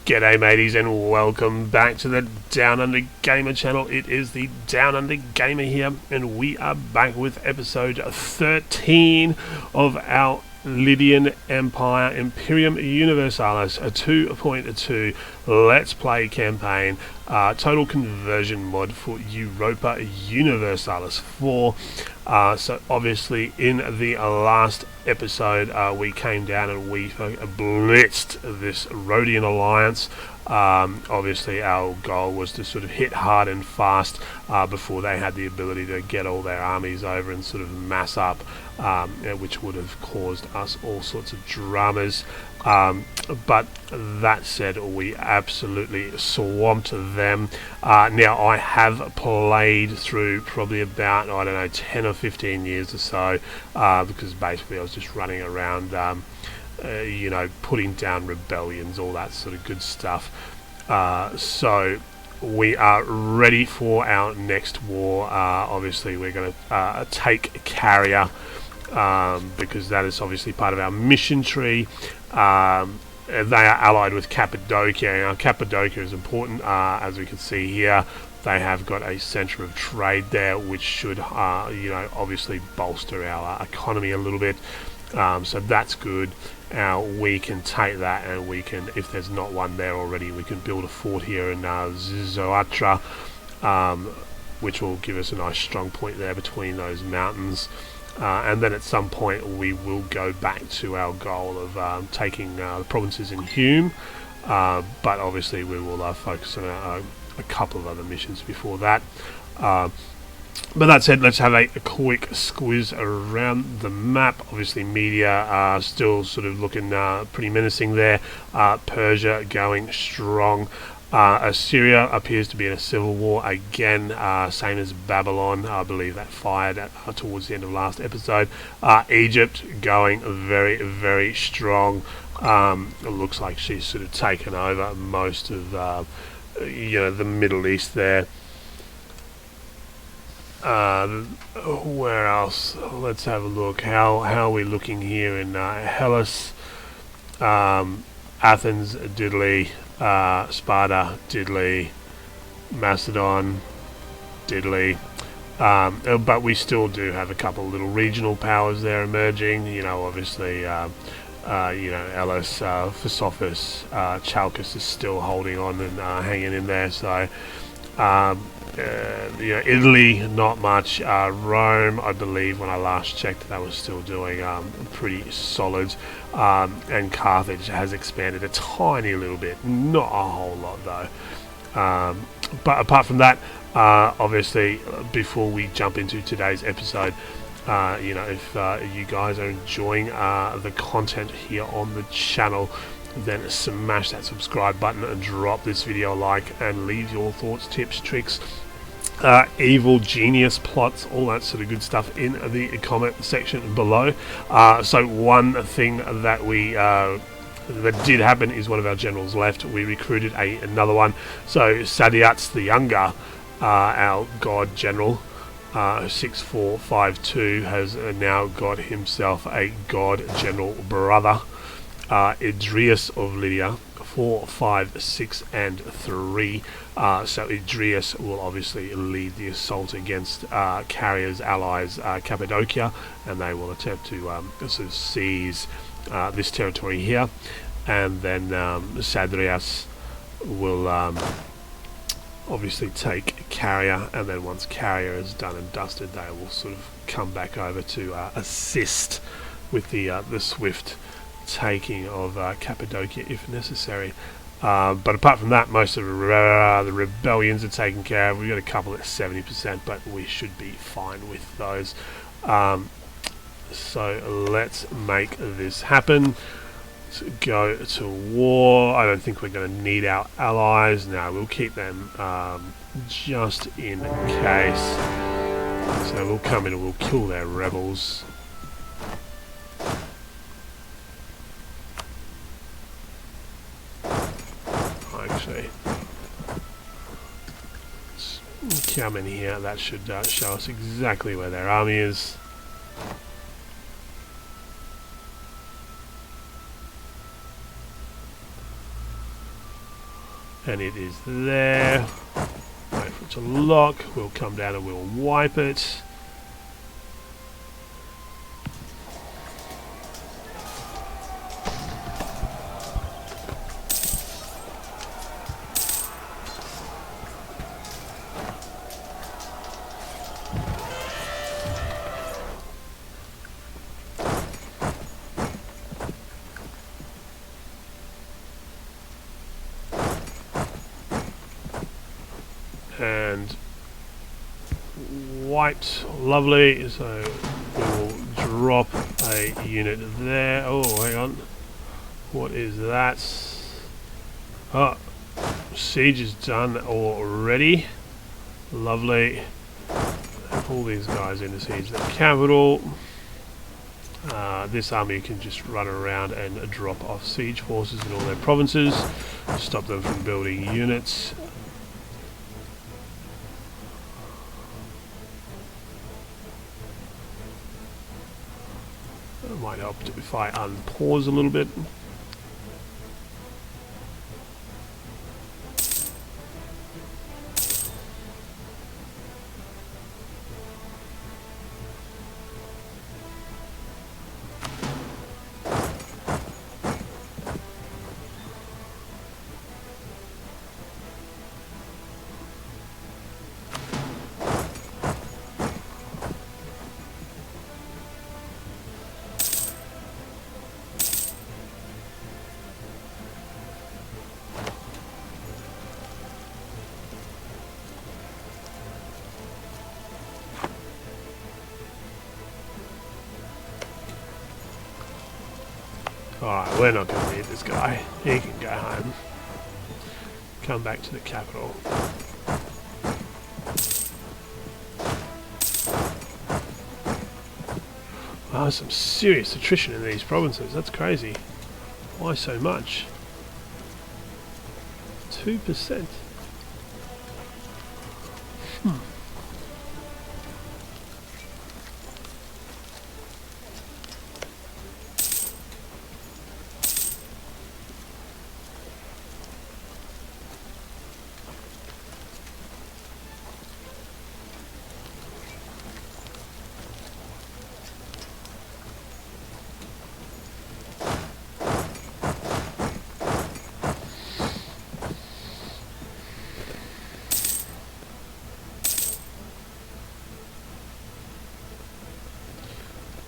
G'day mateys and welcome back to the Down Under Gamer channel. It is the Down Under Gamer here and we are back with episode 13 of our Lydian Empire Imperium Universalis, a 2.2 Let's Play campaign, total conversion mod for Europa Universalis 4. So obviously in the last episode we came down and we blitzed this Rhodian alliance. Obviously our goal was to sort of hit hard and fast before they had the ability to get all their armies over and sort of mass up, which would have caused us all sorts of dramas. But that said, we absolutely swamped them. Now I have played through probably about, I don't know, 10 or 15 years or so, because basically I was just running around you know, putting down rebellions, all that sort of good stuff. So we are ready for our next war. Obviously we're going to take Carrier, because that is obviously part of our mission tree. They are allied with Cappadocia. Now Cappadocia is important, as we can see here. They have got a centre of trade there, which should you know, obviously bolster our economy a little bit. So that's good. We can take that, and we can, if there's not one there already, we can build a fort here in Zoatra, which will give us a nice strong point there between those mountains. And then at some point we will go back to our goal of taking the provinces in Hume, but obviously we will focus on a couple of other missions before that. But that said, let's have a quick squiz around the map. Obviously media are still sort of looking pretty menacing there. Persia going strong. Assyria appears to be in a civil war again, same as Babylon. I believe that fired towards the end of last episode. Egypt going very, very strong. It looks like she's sort of taken over most of you know, the Middle East there. Where else? Let's have a look. How are we looking here in Hellas? Athens, diddly. Sparta, diddly. Macedon, diddly. But we still do have a couple of little regional powers there emerging. You know, obviously, you know, Elis, Phosophis, Chalkis is still holding on and hanging in there. So, you know, Italy, not much. Rome, I believe when I last checked, that was still doing pretty solid. And Carthage has expanded a tiny little bit, not a whole lot though. But apart from that, obviously, before we jump into today's episode, you know, if you guys are enjoying the content here on the channel, then smash that subscribe button and drop this video a like and leave your thoughts, tips, tricks, evil genius plots, all that sort of good stuff in the comment section below. So one thing that we that did happen is one of our generals left. We recruited another one. So Sadiats the Younger, our god general, 6452, has now got himself a god general brother, Idrius of Lydia, 4, 5, 6, and 3. So Idrius will obviously lead the assault against Carrier's allies, Cappadocia, and they will attempt to sort of seize this territory here. And then Sadrias will obviously take Carrier, and then once Carrier is done and dusted, they will sort of come back over to assist with the swift taking of Cappadocia if necessary. But apart from that, most of the rebellions are taken care of. We've got a couple at 70%, but we should be fine with those. So let's make this happen. Let's go to war. I don't think we're going to need our allies. No, we'll keep them just in case. So we'll come in and we'll kill their rebels. Actually, let's come in here. That should show us exactly where their army is. And it is there. Wait for it to lock. We'll come down and we'll wipe it. And wiped. Lovely. So we will drop a unit there. Oh, hang on. What is that? Oh, siege is done already. Lovely. Pull these guys in to siege the capital. This army can just run around and drop off siege forces in all their provinces. Stop them from building units. It might help if I unpause a little bit. Alright, we're not going to need this guy. He can go home. Come back to the capital. Wow, some serious attrition in these provinces. That's crazy. Why so much? 2%.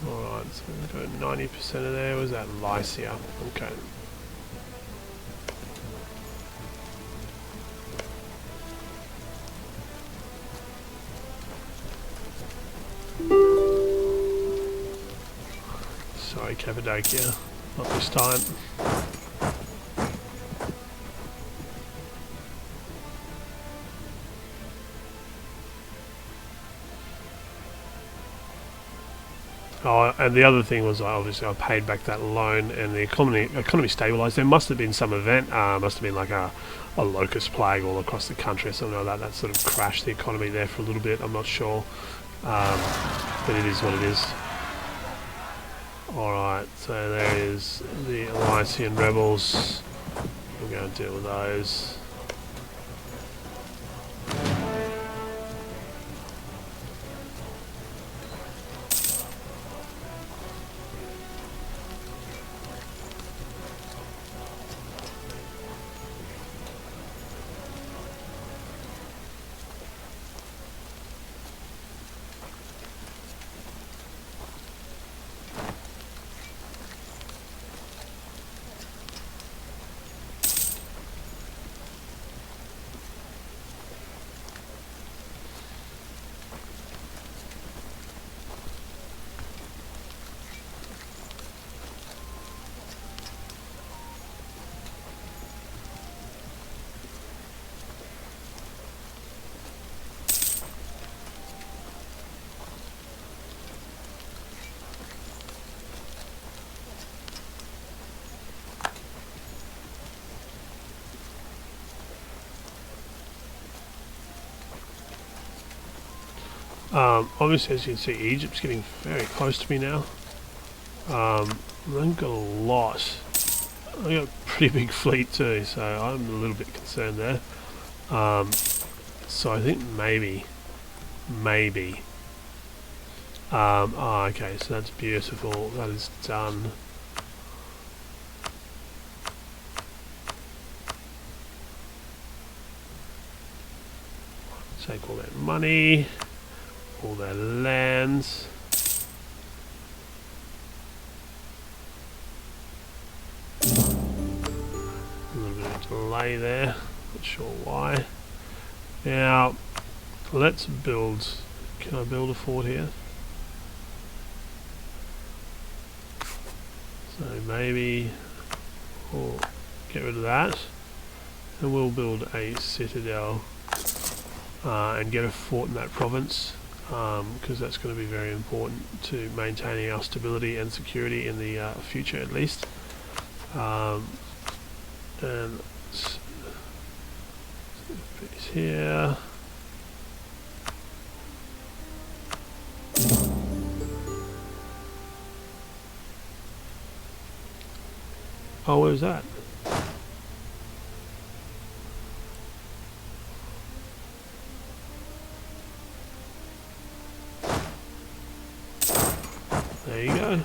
Alright, so we've got 90% of there. Was that Lycia? Okay. Sorry, Cappadocia. Not this time. Oh, and the other thing was obviously I paid back that loan and the economy stabilised. There must have been some event, must have been like a locust plague all across the country or something like that. That sort of crashed the economy there for a little bit. I'm not sure, but it is what it is. Alright, so there is the Lycian rebels. We're going to deal with those. Obviously, as you can see, Egypt's getting very close to me now. I've got a lot. I've got pretty big fleet too, so I'm a little bit concerned there. So I think maybe. Oh, okay, so that's beautiful. That is done. Take all their money, all their lands. A little bit of delay there, not sure why. Now, let's build. Can I build a fort here? So maybe we'll get rid of that, and we'll build a citadel and get a fort in that province, because that's going to be very important to maintaining our stability and security in the future, at least. And let's put this here. Oh, where's that? There you go.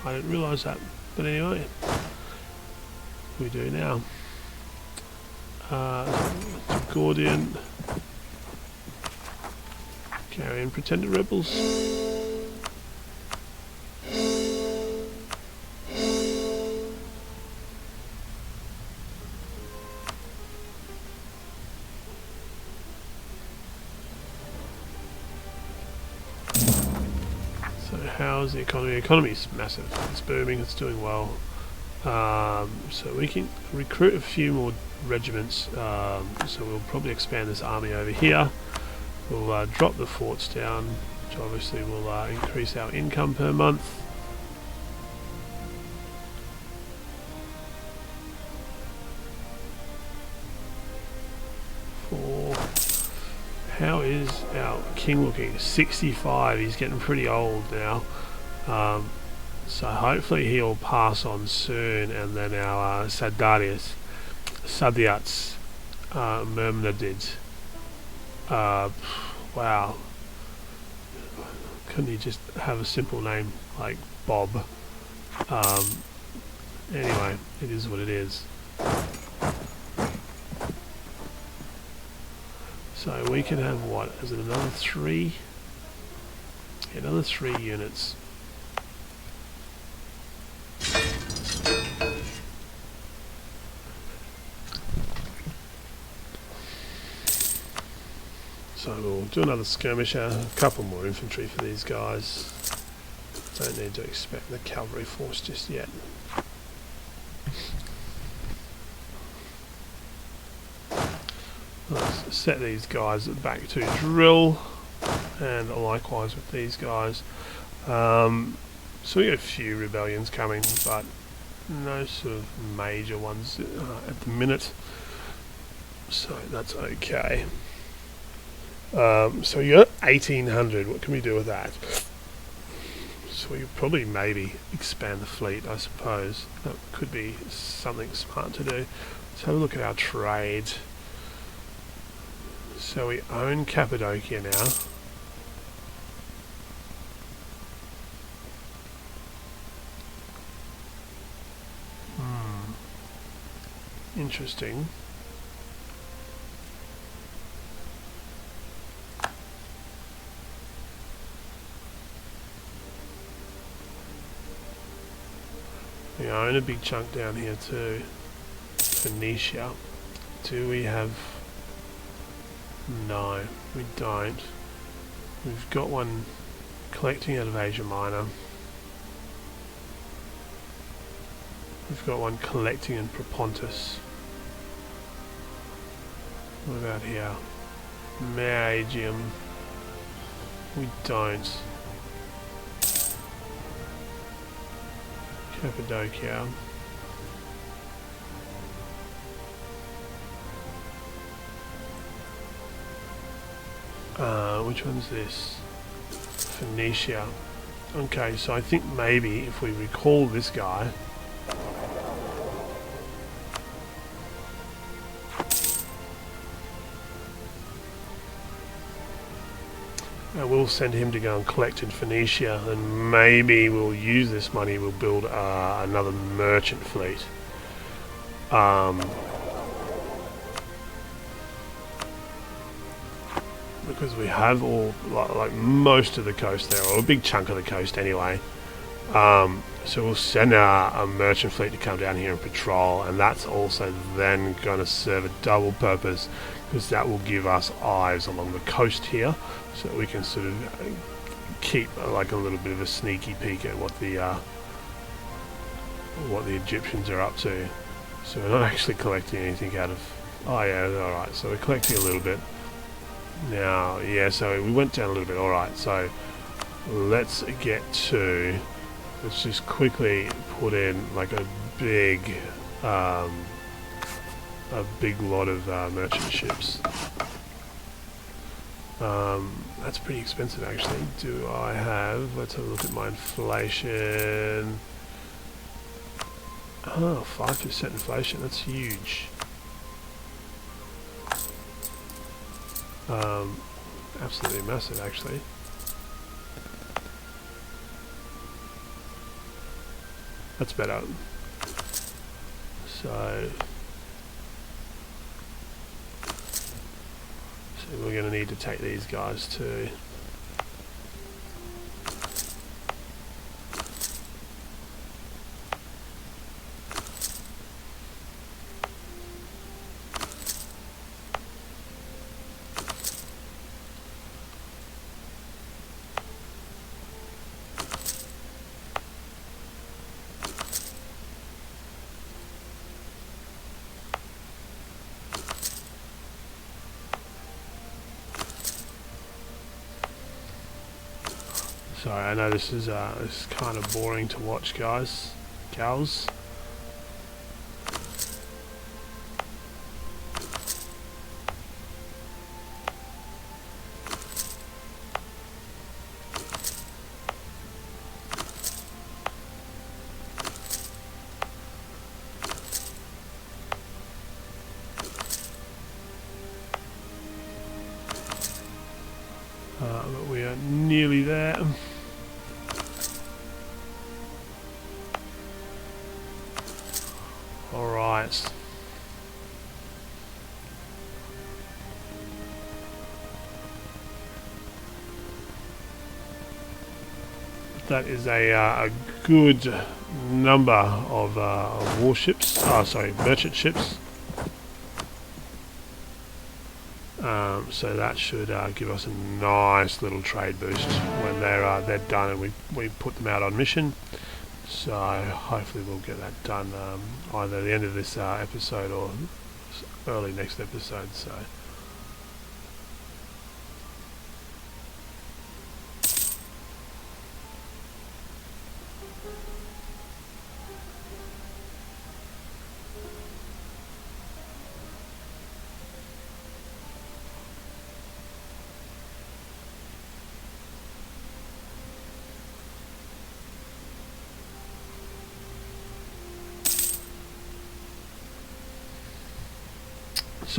I didn't realise that, but anyway, we do now. Gordian, carry in pretended rebels. How's the economy? The economy's massive. It's booming. It's doing well. So we can recruit a few more regiments. So we'll probably expand this army over here. We'll drop the forts down, which obviously will increase our income per month. How is our king looking? 65. He's getting pretty old now. So hopefully he'll pass on soon, and then our Sadyats Myrmidons. Wow. Couldn't he just have a simple name like Bob? Anyway, it is what it is. So we can have what? Is it another 3? Yeah, another 3 units. So we'll do another skirmisher, a couple more infantry for these guys. Don't need to expect the cavalry force just yet. Let's set these guys back to drill, and likewise with these guys. So we got a few rebellions coming, but no sort of major ones at the minute, so that's okay. So you got 1800. What can we do with that? So we could probably maybe expand the fleet, I suppose. That could be something smart to do. Let's have a look at our trade. So we own Cappadocia now. Interesting. We own a big chunk down here too. Phoenicia. Do we have... No, we don't. We've got one collecting out of Asia Minor. We've got one collecting in Propontis. What about here? Magium. We don't. Cappadocia. Which one's this? Phoenicia. Okay, so I think maybe if we recall this guy, And we'll send him to go and collect in Phoenicia, and maybe we'll use this money, we'll build another merchant fleet. Because we have all, like most of the coast there, or a big chunk of the coast anyway. So we'll send a merchant fleet to come down here and patrol, and that's also then going to serve a double purpose, because that will give us eyes along the coast here, so that we can sort of keep like a little bit of a sneaky peek at what the Egyptians are up to. So we're not actually collecting anything out of... Oh yeah, alright, so we're collecting a little bit. Now, yeah, so we went down a little bit, alright, so let's get to... Let's just quickly put in like a big lot of merchant ships. That's pretty expensive actually. Do I have... Let's have a look at my inflation. Oh, 5% inflation, that's huge. Absolutely massive actually. That's better. So we're going to need to take these guys too. Sorry, I know this is kind of boring to watch, gals. But we are nearly there. Alright. That is a good number of warships. Oh, sorry, merchant ships. So that should give us a nice little trade boost when they're done and we put them out on mission. So hopefully we'll get that done either at the end of this episode or early next episode. So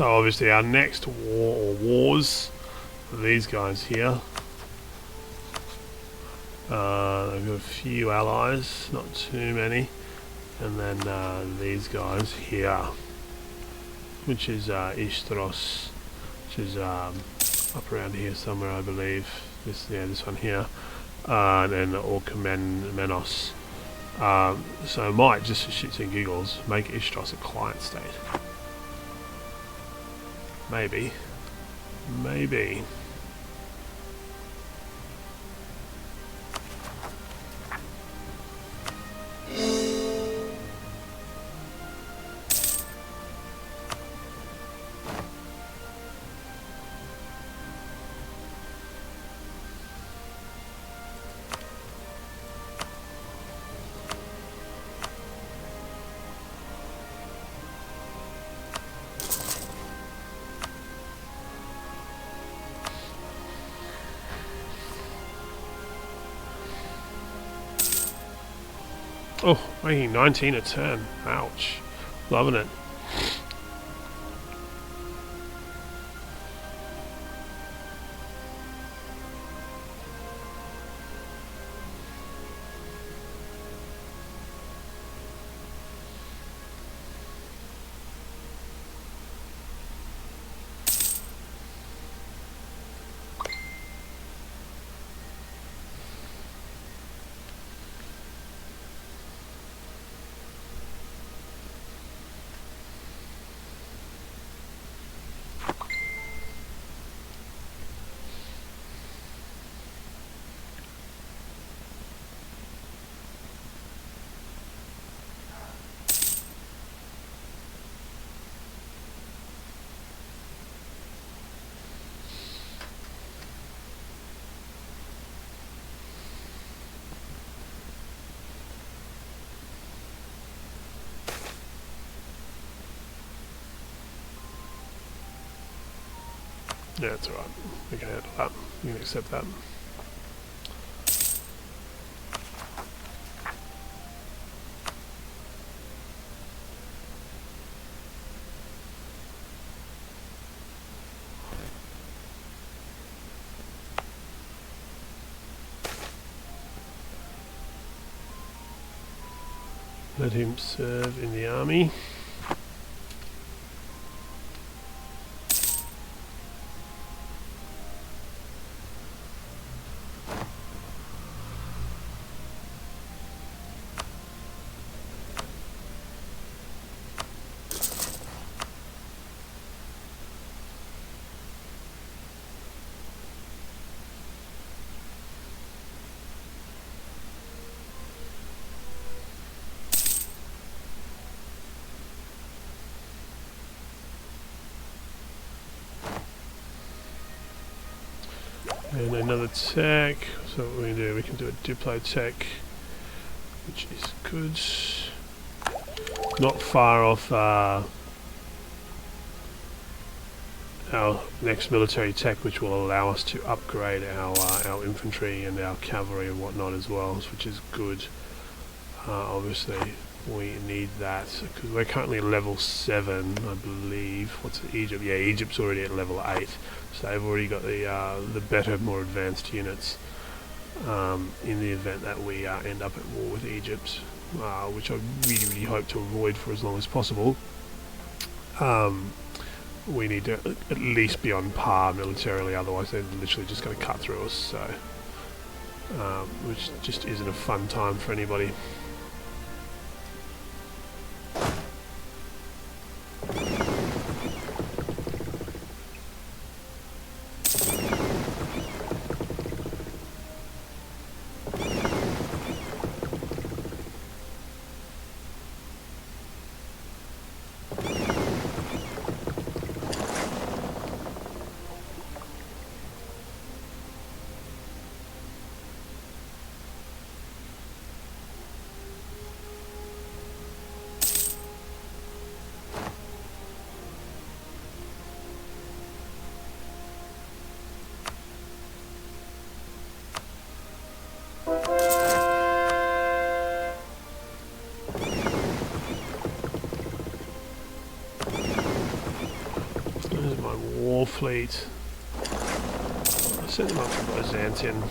obviously our next war or wars are these guys here. They've got a few allies, not too many, and then these guys here, which is Istros, which is up around here somewhere, I believe. This one here, and then Orchomenos. So I might, just for shits and giggles, make Istros a client state. Maybe. Oh, making 19 a turn. Ouch. Loving it. Yeah, that's alright. We can handle that. We can accept that. Let him serve in the army. And another tech. So what we can do, we can do a Diplo tech, which is good. Not far off our next military tech, which will allow us to upgrade our infantry and our cavalry and whatnot as well, which is good. Obviously, we need that because we're currently level 7, I believe. What's Egypt? Yeah, Egypt's already at level 8, so they've already got the better, more advanced units. In the event that we end up at war with Egypt, which I really hope to avoid for as long as possible. We need to at least be on par militarily, otherwise they're literally just going to cut through us. So, which just isn't a fun time for anybody. There's my war fleet. I sent them up to Byzantium.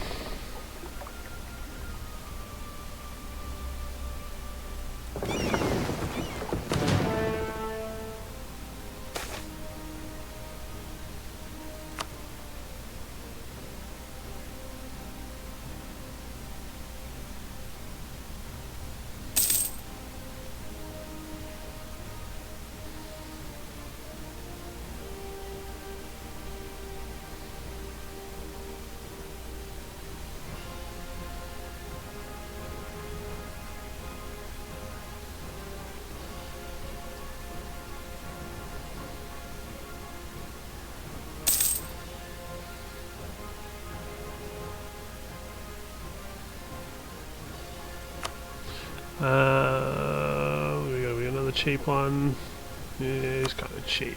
We got another cheap one. Yeah, it's kind of cheap.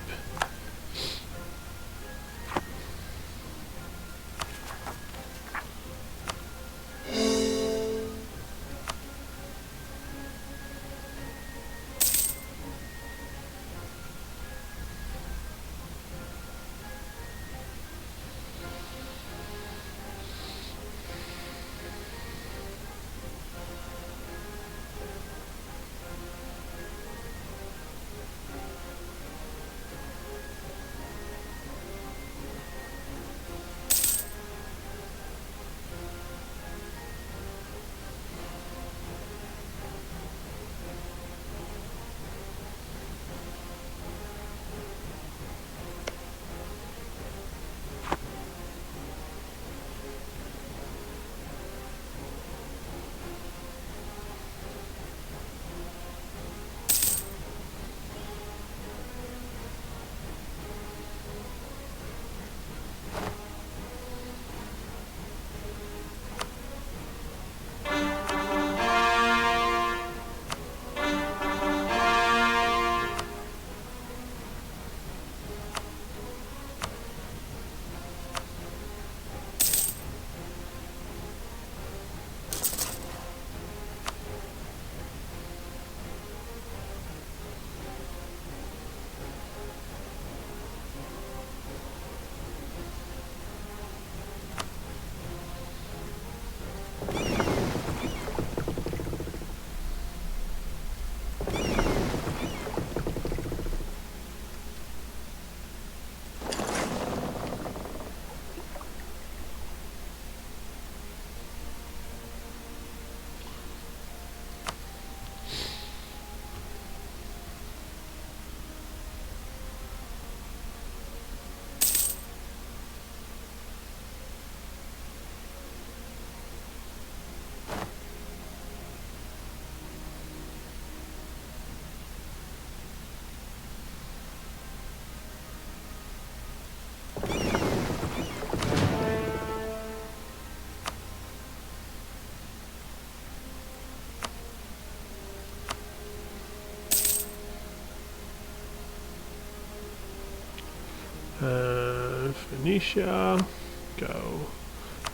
Phoenicia, go.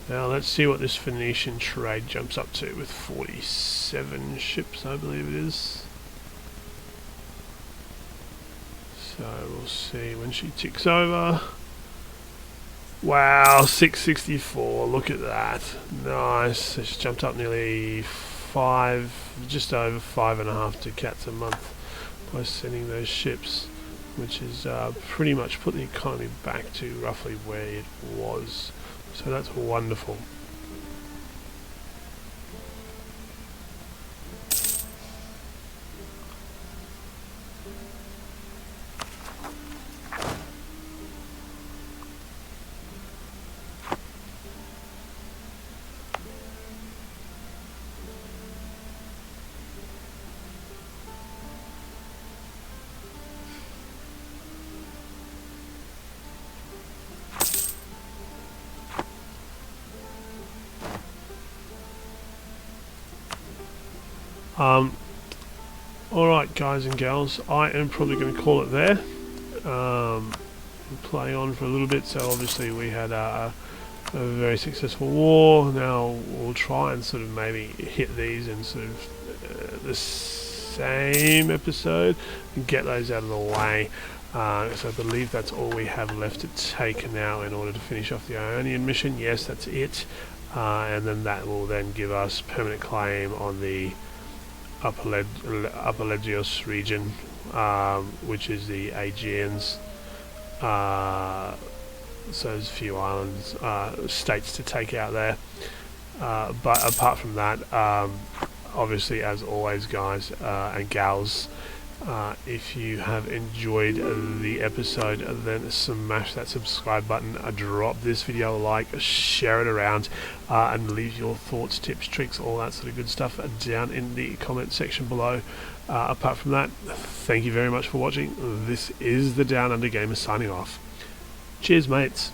Now let's see what this Phoenician trade jumps up to with 47 ships, I believe it is. So we'll see when she ticks over. Wow, 664, look at that. Nice. So she's jumped up nearly just over 5.5 ducats a month by sending those ships, which is pretty much put the economy back to roughly where it was. So that's wonderful. Alright guys and gals, I am probably going to call it there. Play on for a little bit. So obviously we had a very successful war. Now we'll try and sort of maybe hit these in sort of the same episode and get those out of the way. So I believe that's all we have left to take now in order to finish off the Ionian mission. Yes, that's it. And then that will then give us permanent claim on the Upper Legios region, which is the Aegeans. So there's a few islands, states to take out there. But apart from that, obviously, as always, guys and gals, if you have enjoyed the episode, then smash that subscribe button, drop this video a like, share it around, and leave your thoughts, tips, tricks, all that sort of good stuff down in the comment section below. Apart from that, thank you very much for watching. This is the Down Under Gamer signing off. Cheers, mates.